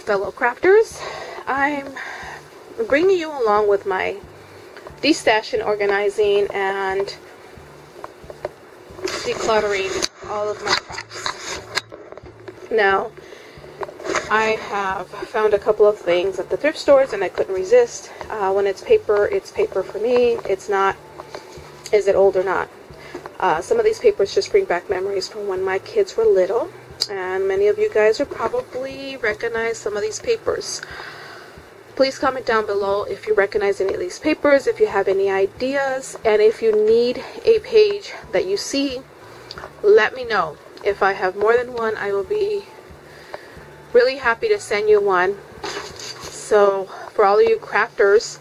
fellow crafters. I'm bringing you along with my destashing, organizing, and decluttering all of my crafts. Now, I have found a couple of things at the thrift stores and I couldn't resist. When it's paper for me. It's not, is it old or not? Some of these papers just bring back memories from when my kids were little, and many of you guys will probably recognize some of these papers. Please comment down below if you recognize any of these papers, if you have any ideas, and if you need a page that you see, let me know. If I have more than one, I will be really happy to send you one. So for all of you crafters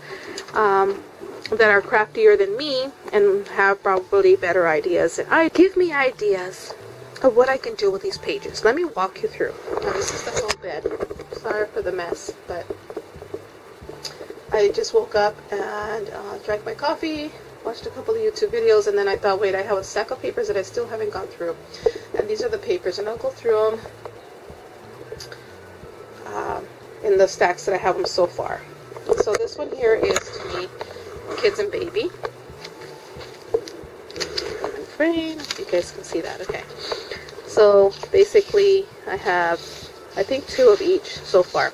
that are craftier than me and have probably better ideas, and give me ideas of what I can do with these pages. Let me walk you through. Now, this is the whole bed. Sorry for the mess, but I just woke up and drank my coffee, watched a couple of YouTube videos, and then I thought, wait, I have a stack of papers that I still haven't gone through. And these are the papers, and I'll go through them in the stacks that I have them so far. So this one here is to me, kids and baby. Frame, if you guys can see that. Okay. So basically, I have, I think, 2 of each so far.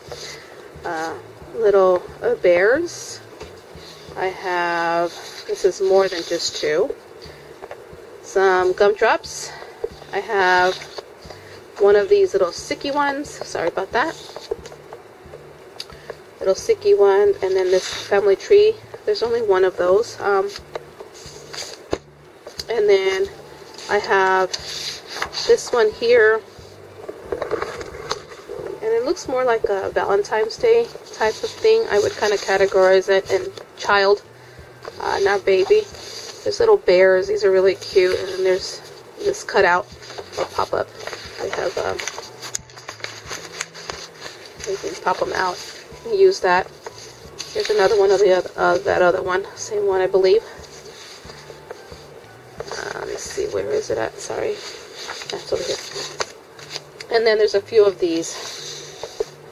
Little bears. I have, this is more than just 2. Some gumdrops. I have one of these little sticky ones. Sorry about that. Little sticky one, and then this family tree. There's only one of those. And then I have this one here, and it looks more like a Valentine's Day type of thing. I would kind of categorize it in child, not baby. There's little bears. These are really cute. And then there's this cutout or pop-up. I have, you can pop them out and use that. Here's another one of the other, that other one. Same one, I believe. Let's see, where is it at? Sorry. That's over here. And then there's a few of these.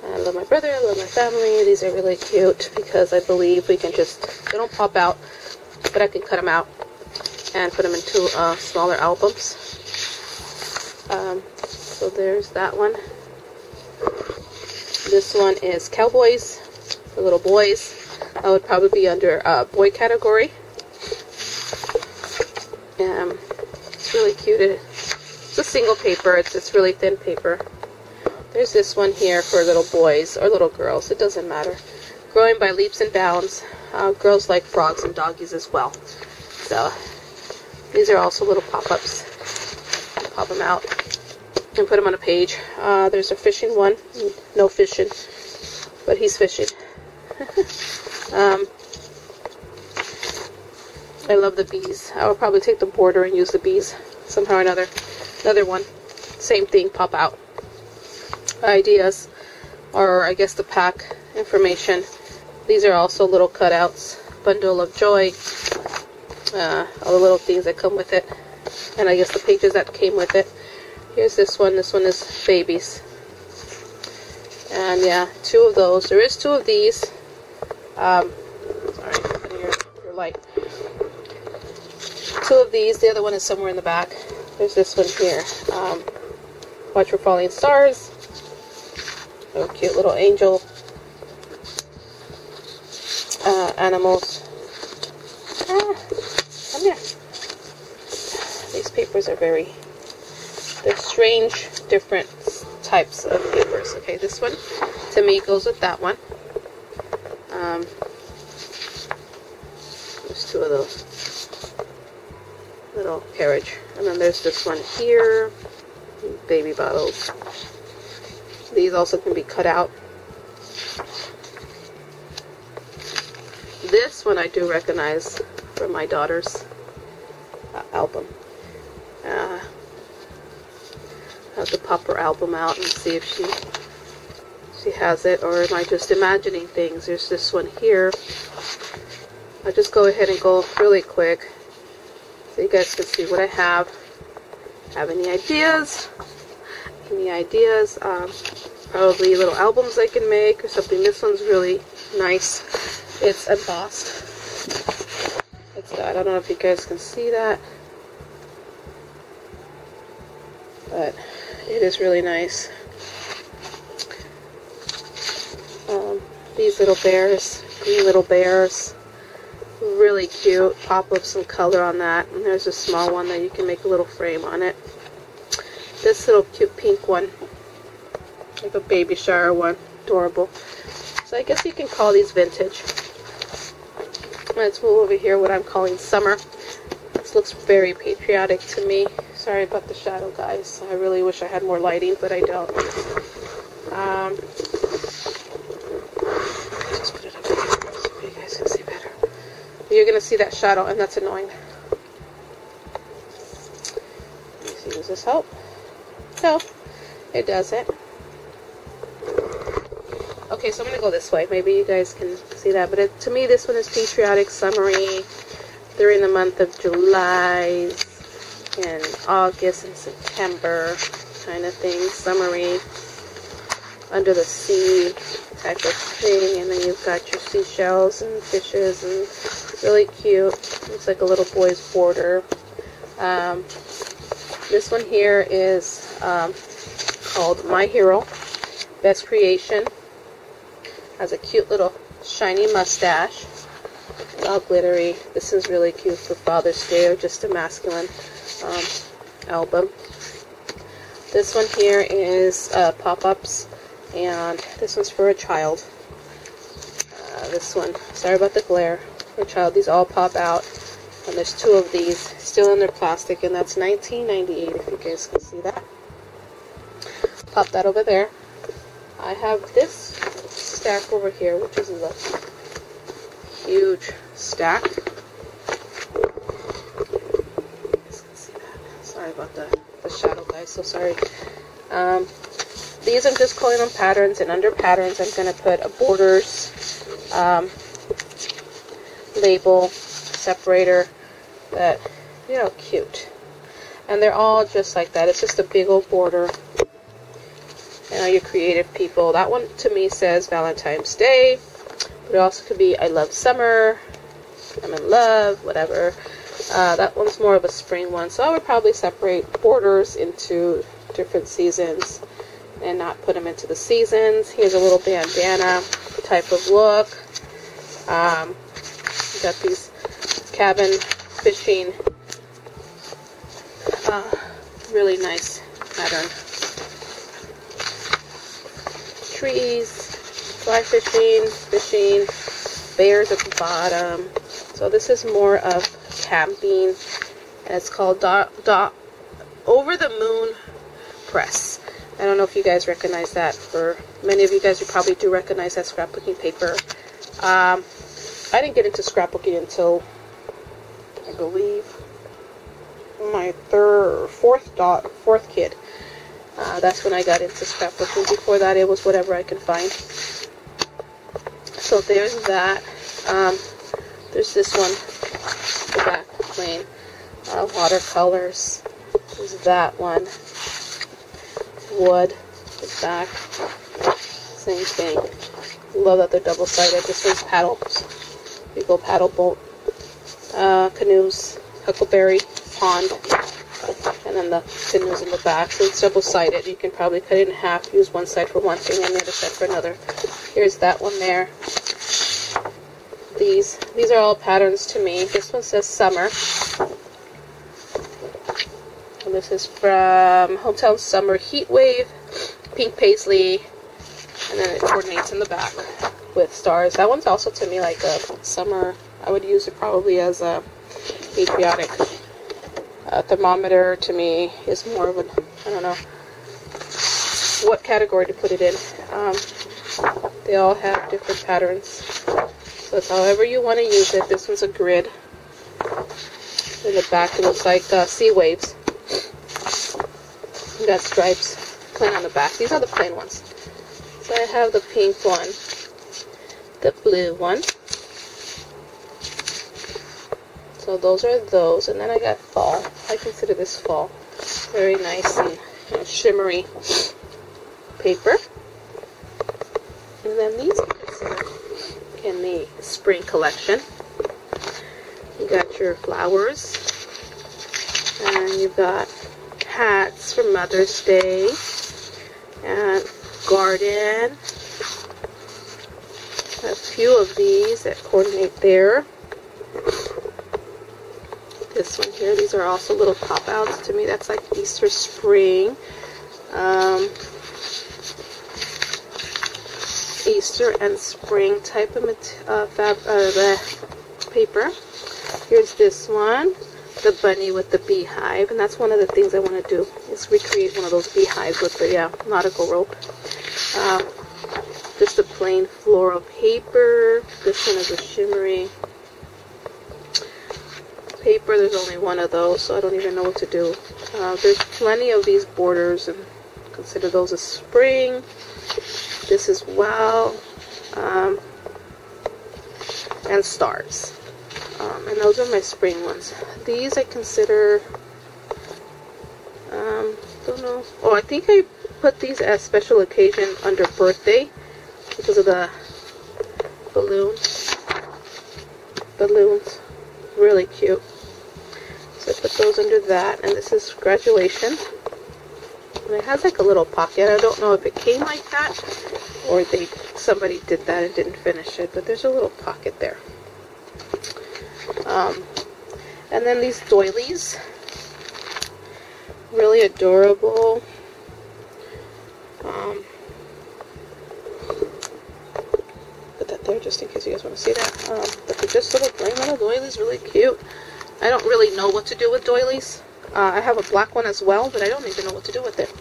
I love my brother, I love my family. These are really cute because I believe we can just, they don't pop out, but I can cut them out and put them into smaller albums. So there's that one. This one is Cowboys for little boys. That would probably be under boy category. It's really cute. It's a single paper. It's really thin paper. There's this one here for little boys or little girls. It doesn't matter. Growing by leaps and bounds. Girls like frogs and doggies as well. So these are also little pop-ups. Pop them out and put them on a page. There's a fishing one. No fishing, but he's fishing. I love the bees. I will probably take the border and use the bees somehow or another. Another one. Same thing. Pop out. Ideas. Or I guess the pack information. These are also little cutouts. Bundle of joy. All the little things that come with it. And I guess the pages that came with it. Here's this one. This one is babies. And yeah, 2 of those. There is 2 of these. Sorry, your light. 2 of these. The other one is somewhere in the back. There's this one here. Watch for Falling Stars. Oh, cute little angel. Animals. Come here. These papers are they're strange, different types of papers. Okay, this one to me goes with that one. There's 2 of those. Little carriage. And then there's this one here. Baby bottles. These also can be cut out. This one I do recognize from my daughter's album. I have to pop her album out and see if she has it, or am I just imagining things. There's this one here. I'll just go ahead and go really quick so you guys can see what I have. Have any ideas? probably little albums I can make or something. This one's really nice. It's embossed. It's got, I don't know if you guys can see that, but it is really nice. These little bears, green little bears, really cute. Pop up some color on that. And there's a small one that you can make a little frame on it. This little cute pink one, like a baby shower one, adorable. So I guess you can call these vintage. Let's move over here, what I'm calling summer. This looks very patriotic to me. Sorry about the shadow, guys. I really wish I had more lighting, but I don't. Just put it up here so you guys can see better. You're going to see that shadow, and that's annoying. Let me see, does this help? No, it doesn't. Okay, so I'm going to go this way. Maybe you guys can see that. But to me, this one is patriotic, summery, during the month of July and August and September kind of thing. Summery, under the sea type of thing. And then you've got your seashells and fishes and really cute. Looks like a little boy's border. This one here is called My Hero, Best Creation. Has a cute little shiny mustache. It's all glittery. This is really cute for Father's Day or just a masculine album. This one here is pop-ups, and this one's for a child. This one, sorry about the glare, for a child. These all pop out, and there's two of these still in their plastic, and that's $19.98 if you guys can see that. Pop that over there. I have this stack over here, which is a huge stack. You guys can see that. Sorry about the shadow, guys, so sorry. These I'm just calling them patterns, and under patterns I'm going to put a borders label separator that, you know, cute. And they're all just like that. It's just a big old border. And all your creative people. That one to me says Valentine's Day, but it also could be I love summer, I'm in love, whatever. That one's more of a spring one, so I would probably separate borders into different seasons and not put them into the seasons. Here's a little bandana type of look. You got these cabin fishing, really nice pattern. Trees, fly fishing, bears at the bottom. So this is more of camping, and it's called Over the Moon Press. I don't know if you guys recognize that. For many of you guys, you probably do recognize that scrapbooking paper. I didn't get into scrapbooking until, I believe, my fourth kid. That's when I got into scrapbooking. Before that, it was whatever I could find. So there's that. There's this one, the back plain. Watercolors. There's that one. Wood, the back. Same thing. Love that they're double-sided. This one's paddles. Big old paddle boat. Canoes, huckleberry, pond. And then the canoes in the back. So it's double-sided. You can probably cut it in half, use one side for one thing and the other side for another. Here's that one there. These are all patterns to me. This one says summer. And this is from Hometown Summer Heat Wave, pink paisley, and then it coordinates in the back with stars. That one's also to me like a summer. I would use it probably as a patriotic. Thermometer to me is more of a, I don't know what category to put it in. They all have different patterns, so it's however you want to use it. This one's a grid. In the back it looks like sea waves. You got stripes plain on the back. These are the plain ones. So I have the pink one, the blue one. So those are those, and then I got fall. I consider this fall. Very nice and shimmery paper. And then these I consider in the spring collection. You got your flowers, and you've got hats for Mother's Day, and garden. A few of these that coordinate there. This one here, these are also little pop outs. To me, that's like Easter spring. Easter and spring type of paper. Here's this one, the bunny with the beehive, and that's one of the things I want to do is recreate one of those beehives with the nautical rope. Just a plain floral paper. This one is a shimmery paper. There's only one of those, so I don't even know what to do. There's plenty of these borders, and consider those as spring. This as well, and stars. And those are my spring ones. These I consider, don't know. Oh, I think I put these as special occasion under birthday because of the balloons. Really cute. So I put those under that, and this is graduation. And it has like a little pocket. I don't know if it came like that or somebody did that and didn't finish it, but there's a little pocket there. And then these doilies, really adorable. Put that there just in case you guys want to see that. But they're just little plain little doilies, really cute. I don't really know what to do with doilies. I have a black one as well, but I don't even know what to do with it.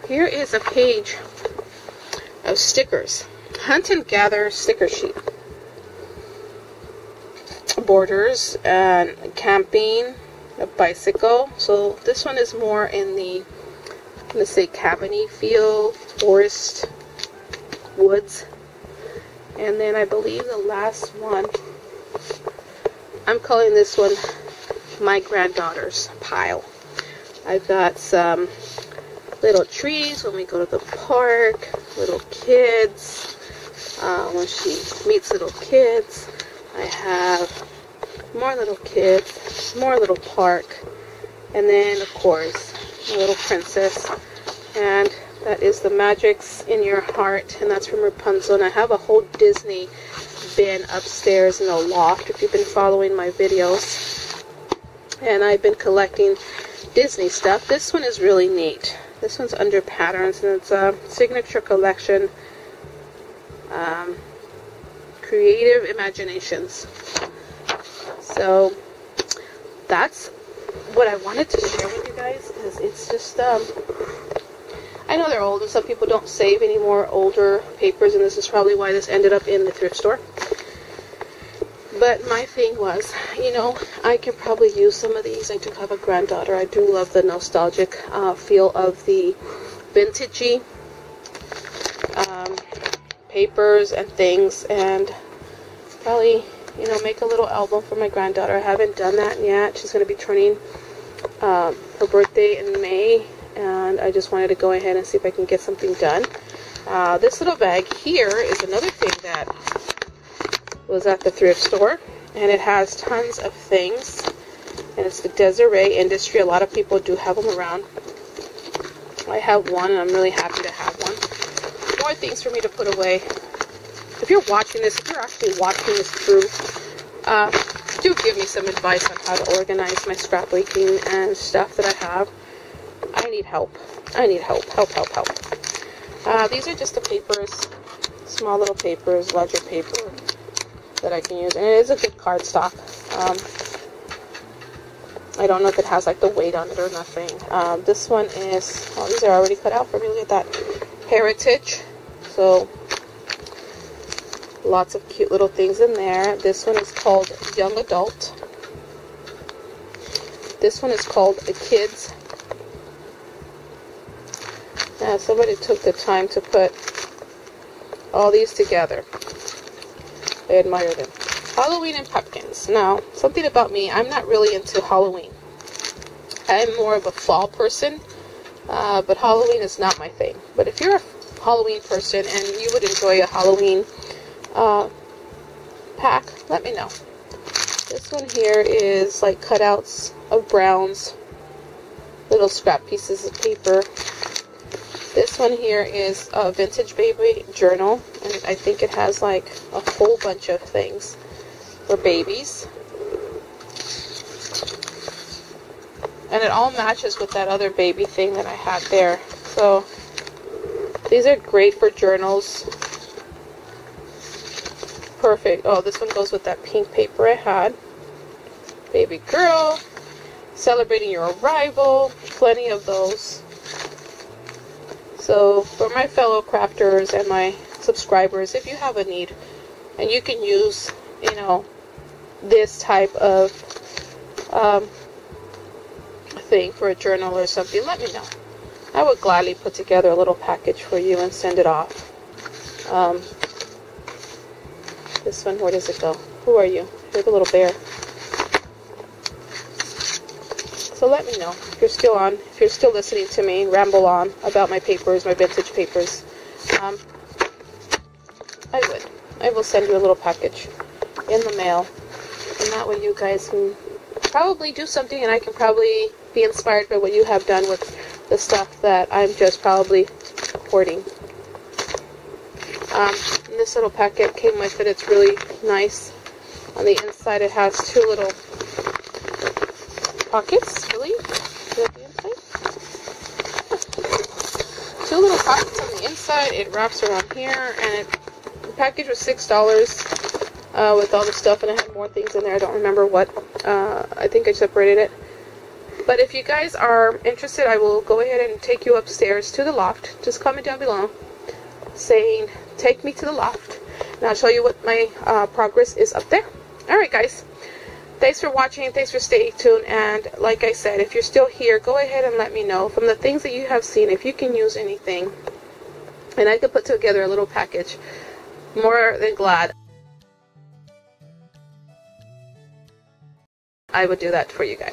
Here is a page of stickers. Hunt and gather sticker sheet. Borders and camping, a bicycle. So this one is more in the, let's say, cabiny feel, forest, woods. And then I believe the last one, I'm calling this one my granddaughter's pile. I've got some little trees when we go to the park, little kids, when she meets little kids. I have more little kids, more little park, and then of course a little princess, and that is the Magic's in Your Heart, and that's from Rapunzel. And I have a whole Disney bin upstairs in the loft if you've been following my videos, and I've been collecting Disney stuff. This one is really neat. This one's under patterns, and it's a signature collection, Creative Imaginations. So that's what I wanted to share with you guys, because it's just I know they're old and some people don't save any more older papers, and this is probably why this ended up in the thrift store. But my thing was, you know, I could probably use some of these. I do have a granddaughter. I do love the nostalgic feel of the vintagey papers and things, and probably, you know, make a little album for my granddaughter. I haven't done that yet. She's going to be turning her birthday in May, and I just wanted to go ahead and see if I can get something done. This little bag here is another thing that was at the thrift store, and it has tons of things, and it's the Desiree Industry. A lot of people do have them around. I have one, and I'm really happy to have one. More things for me to put away. If you're watching this, if you're actually watching this through, do give me some advice on how to organize my scrapbooking and stuff that I have. I need help. I need help. Help. These are just the papers, small little papers, ledger paper that I can use, and it is a good cardstock. I don't know if it has like the weight on it or nothing. This one is, oh, these are already cut out for me. Look at that. Heritage. So lots of cute little things in there. This one is called Young Adult. This one is called The Kids. Now somebody took the time to put all these together. I admire them. Halloween and pumpkins. Now, something about me, I'm not really into Halloween. I'm more of a fall person, but Halloween is not my thing. But if you're a Halloween person and you would enjoy a Halloween pack, let me know. This one here is like cutouts of Browns, little scrap pieces of paper. This one here is a vintage baby journal, and I think it has like a whole bunch of things for babies. And it all matches with that other baby thing that I had there. So these are great for journals. Perfect. Oh, this one goes with that pink paper I had. Baby girl. Celebrating your arrival. Plenty of those. So for my fellow crafters and my subscribers, if you have a need and you can use, you know, this type of thing for a journal or something, let me know. I would gladly put together a little package for you and send it off. This one, where does it go? Who are you? You're the little bear. So let me know if you're still on, if you're still listening to me ramble on about my papers, my vintage papers. I will send you a little package in the mail, and that way you guys can probably do something, and I can probably be inspired by what you have done with the stuff that I'm just probably hoarding. This little packet came with it. It's really nice. On the inside it has two little pockets, really? Is that the inside? Two little pockets on the inside. It wraps around here, and the package was $6 with all the stuff, and it had more things in there. I don't remember what. I think I separated it. But if you guys are interested, I will go ahead and take you upstairs to the loft. Just comment down below saying, take me to the loft, and I'll show you what my progress is up there. Alright guys, thanks for watching, thanks for staying tuned, and like I said, if you're still here, go ahead and let me know from the things that you have seen, if you can use anything, and I could put together a little package. More than glad I would do that for you guys.